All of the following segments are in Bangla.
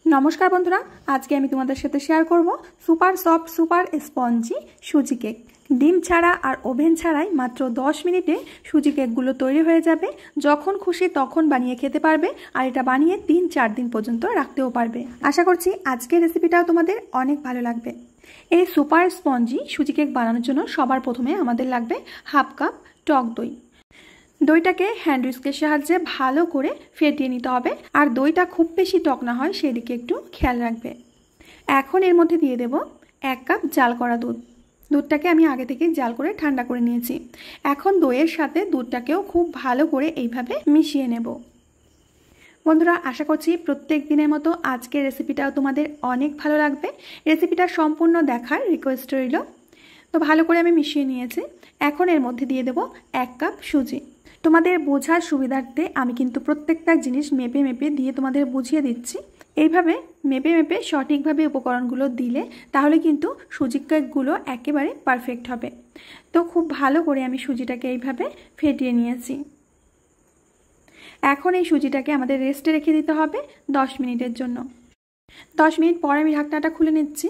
नमस्कार बंधुरा आज के आमी तुम्हादेर साथे शेयर करब सुपार सफ्ट सुपार स्पंजी सुजी केक। डिम छाड़ा और ओभेन छाड़ाई मात्र 10 मिनिटे सुजी केकगुलो तैरी हो जाबे। जखन खुशी तखन बानिये खेते पारबे और एटा बानिये 3-4 दिन पर्यन्त राखतेও पारबे। आशा करछि आजकेर रेसिपिटाও তোমাদের অনেক ভালো লাগবে। এই সুপার স্পঞ্জি সুজি কেক বানানোর জন্য সবার প্রথমে আমাদের লাগবে হাফ কাপ টক দই। দইটাকে হ্যান্ড হুইস্কের সাহায্যে ভালো করে ফেটিয়ে নিতে হবে আর দইটা খুব বেশি টক না হয় সেদিকে একটু খেয়াল রাখবে। এখন এর মধ্যে দিয়ে দেব 1 কাপ জাল করা দুধ। দুধটাকে আমি আগে থেকে জাল করে ঠান্ডা করে নিয়েছি। এখন দইয়ের সাথে দুধটাকেও খুব ভালো করে এইভাবে মিশিয়ে নেব। বন্ধুরা আশা করছি প্রত্যেক দিনের মতো আজকের রেসিপিটাও তোমাদের অনেক ভালো লাগবে। রেসিপিটা সম্পূর্ণ দেখার রিকোয়েস্ট রইল। তো ভালো করে আমি মিশিয়ে নিয়েছি। এখন এর মধ্যে দিয়ে দেব 1 কাপ সুজি। তোমাদের বোঝার সুবিধার্থে আমি কিন্তু প্রত্যেকটা জিনিস মেপে মেপে দিয়ে তোমাদের বুঝিয়ে দিচ্ছি। এইভাবে মেপে মেপে সঠিকভাবে উপকরণগুলো দিলে তাহলে কিন্তু সুজি কেকগুলো একেবারে পারফেক্ট হবে। তো খুব ভালো করে আমি সুজিটাকে এইভাবে ফেটিয়ে নিয়েছি। এখন এই সুজিটাকে আমাদের রেস্টে রেখে দিতে হবে 10 মিনিটের জন্য। 10 মিনিট পর আমি ঢাকনাটা খুলে নিচ্ছি।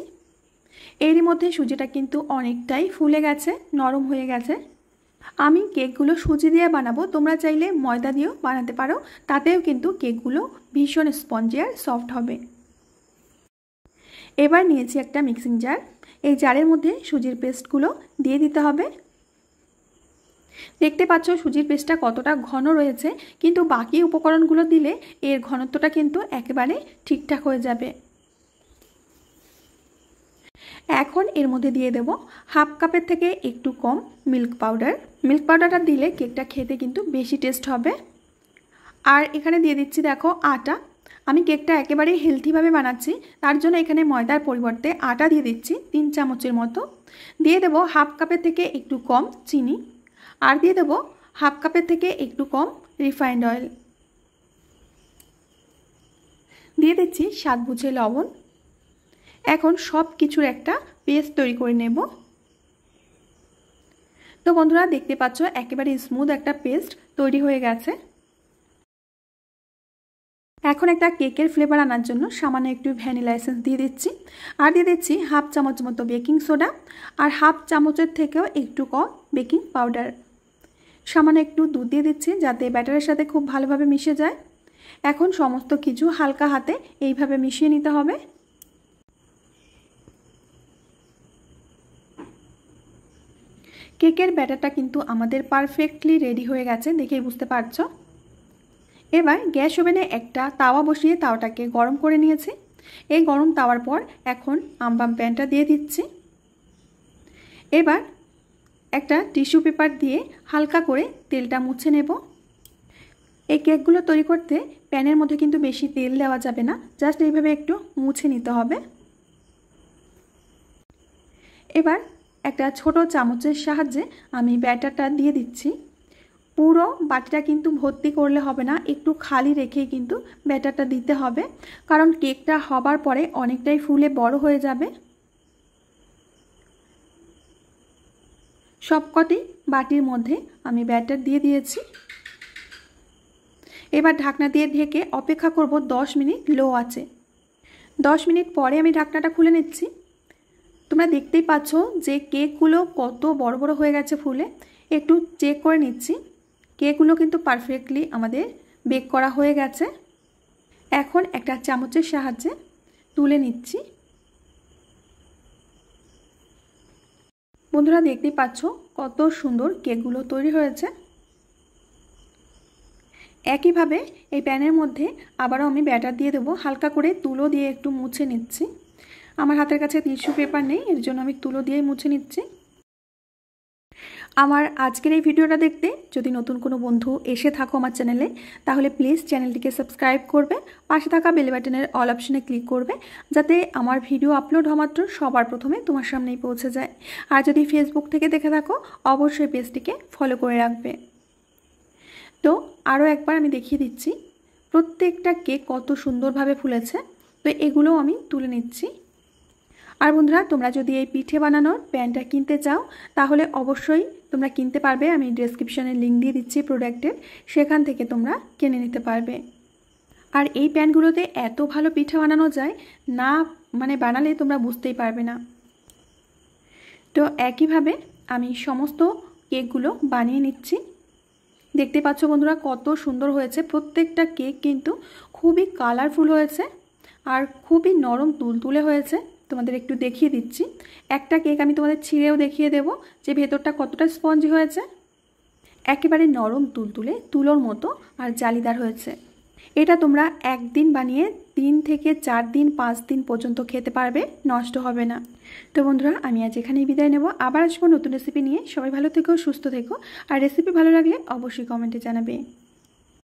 এরই মধ্যে সুজিটা কিন্তু অনেকটাই ফুলে গেছে, নরম হয়ে গেছে। আমি কেকগুলো সুজি দিয়ে বানাবো, তোমরা চাইলে ময়দা দিয়েও বানাতে পারো, তাতেও কিন্তু কেকগুলো ভীষণ স্পঞ্জি আর সফট হবে। এবার নিয়েছি একটা মিক্সিং জার। এই জারের মধ্যে সুজির পেস্টগুলো দিয়ে দিতে হবে। দেখতে পাচ্ছ সুজির পেস্টটা কতটা ঘন রয়েছে, কিন্তু বাকি উপকরণগুলো দিলে এর ঘনত্বটা কিন্তু একেবারে ঠিকঠাক হয়ে যাবে। এখন এর মধ্যে দিয়ে দেব হাফ কাপের থেকে একটু কম মিল্ক পাউডার। মিল্ক পাউডারটা দিলে কেকটা খেতে কিন্তু বেশি টেস্ট হবে। আর এখানে দিয়ে দিচ্ছি দেখো আটা। আমি কেকটা একেবারে হেলথিভাবে বানাচ্ছি, তার জন্য এখানে ময়দার পরিবর্তে আটা দিয়ে দিচ্ছি 3 চামচের মতো। দিয়ে দেব হাফ কাপের থেকে একটু কম চিনি আর দিয়ে দেব হাফ কাপের থেকে একটু কম রিফাইন্ড অয়েল। দিয়ে দিচ্ছি স্বাদ বুঝে লবণ। এখন সব কিছুর একটা পেস্ট তৈরি করে নেব। তো বন্ধুরা দেখতে পাচ্ছ একেবারে স্মুথ একটা পেস্ট তৈরি হয়ে গেছে। এখন একটা কেকের ফ্লেভার আনার জন্য সামান্য একটু ভ্যানিলা এসেন্স দিয়ে দিচ্ছি আর দিয়ে দিচ্ছি হাফ চামচ মতো বেকিং সোডা আর হাফ চামচের থেকেও একটু কম বেকিং পাউডার। সামান্য একটু দুধ দিয়ে দিচ্ছি যাতে ব্যাটারের সাথে খুব ভালোভাবে মিশে যায়। এখন সমস্ত কিছু হালকা হাতে এইভাবে মিশিয়ে নিতে হবে। কেকের ব্যাটারটা কিন্তু আমাদের পারফেক্টলি রেডি হয়ে গেছে, দেখেই বুঝতে পারছো। এবার গ্যাস ওভেনে একটা তাওয়া বসিয়ে তাওয়াটাকে গরম করে নিয়েছি। এই গরম তাওয়ার পর এখন আমবাম প্যানটা দিয়ে দিচ্ছি। এবার একটা টিস্যু পেপার দিয়ে হালকা করে তেলটা মুছে নেব। এই কেকগুলো তৈরি করতে প্যানের মধ্যে কিন্তু বেশি তেল দেওয়া যাবে না, জাস্ট এইভাবে একটু মুছে নিতে হবে। এবার একটা ছোট চামচের সাহায্যে আমি ব্যাটারটা দিয়ে দিচ্ছি। পুরো বাটিটা কিন্তু ভর্তি করলে হবে না, একটু খালি রেখেই কিন্তু ব্যাটারটা দিতে হবে, কারণ কেকটা হবার পরে অনেকটাই ফুলে বড় হয়ে যাবে। সবকটি বাটির মধ্যে আমি ব্যাটার দিয়ে দিয়েছি। এবার ঢাকনা দিয়ে ঢেকে অপেক্ষা করব 10 মিনিট লো আঁচে। 10 মিনিট পরে আমি ঢাকনাটা খুলে নিচ্ছি। তোমরা দেখতেই পাচ্ছ যে কেকগুলো কত বড় বড় হয়ে গেছে ফুলে। একটু চেক করে নিচ্ছি, কেকগুলো কিন্তু পারফেক্টলি আমাদের বেক করা হয়ে গেছে। এখন একটা চামচের সাহায্যে তুলে নিচ্ছি। বন্ধুরা দেখতেই পাচ্ছ কত সুন্দর কেকগুলো তৈরি হয়েছে। একইভাবে এই প্যানের মধ্যে আবারও আমি ব্যাটার দিয়ে দেবো। হালকা করে তুলো দিয়ে একটু মুছে নিচ্ছি। আমার হাতের কাছে টিস্যু পেপার নেই, এর জন্য আমি তুলো দিয়েই মুছে নিচ্ছি। আমার আজকের এই ভিডিওটা দেখতে যদি নতুন কোনো বন্ধু এসে থাকো আমার চ্যানেলে, তাহলে প্লিজ চ্যানেলটিকে সাবস্ক্রাইব করবে, পাশে থাকা বেল বাটনের অল অপশনে ক্লিক করবে, যাতে আমার ভিডিও আপলোড হওয়া মাত্র সবার প্রথমে তোমার সামনেই পৌঁছে যায়। আর যদি ফেসবুক থেকে দেখে থাকো অবশ্যই পেজটিকে ফলো করে রাখবে। তো আরও একবার আমি দেখিয়ে দিচ্ছি প্রত্যেকটা কেক কত সুন্দরভাবে ফুলেছে। তো এগুলোও আমি তুলে নিচ্ছি। আর বন্ধুরা তোমরা যদি এই পিঠে বানানোর প্যানটা কিনতে চাও তাহলে অবশ্যই তোমরা কিনতে পারবে। আমি ডেসক্রিপশনে লিংক দিয়ে দিচ্ছি প্রোডাক্টের, সেখান থেকে তোমরা কিনে নিতে পারবে। আর এই প্যানগুলোতে এত ভালো পিঠা বানানো যায় না, মানে বানালে তোমরা বুঝতেই পারবে না। তো একইভাবে আমি সমস্ত কেকগুলো বানিয়ে নিচ্ছি। দেখতে পাচ্ছ বন্ধুরা কত সুন্দর হয়েছে, প্রত্যেকটা কেক কিন্তু খুবই কালারফুল হয়েছে আর খুবই নরম তুলতুলে হয়েছে। তোমাদের একটু দেখিয়ে দিচ্ছি, একটা কেক আমি তোমাদের ছিঁড়েও দেখিয়ে দেব যে ভেতরটা কতটা স্পঞ্জি হয়েছে। একেবারে নরম তুলতুলে তুলোর মতো আর জালিদার হয়েছে। এটা তোমরা একদিন বানিয়ে 3 থেকে 4 দিন 5 দিন পর্যন্ত খেতে পারবে, নষ্ট হবে না। তো বন্ধুরা আমি আজ এখানেই বিদায় নেব, আবার আসবো নতুন রেসিপি নিয়ে। সবাই ভালো থেকো, সুস্থ থেকো, আর রেসিপি ভালো লাগলে অবশ্যই কমেন্টে জানাবে।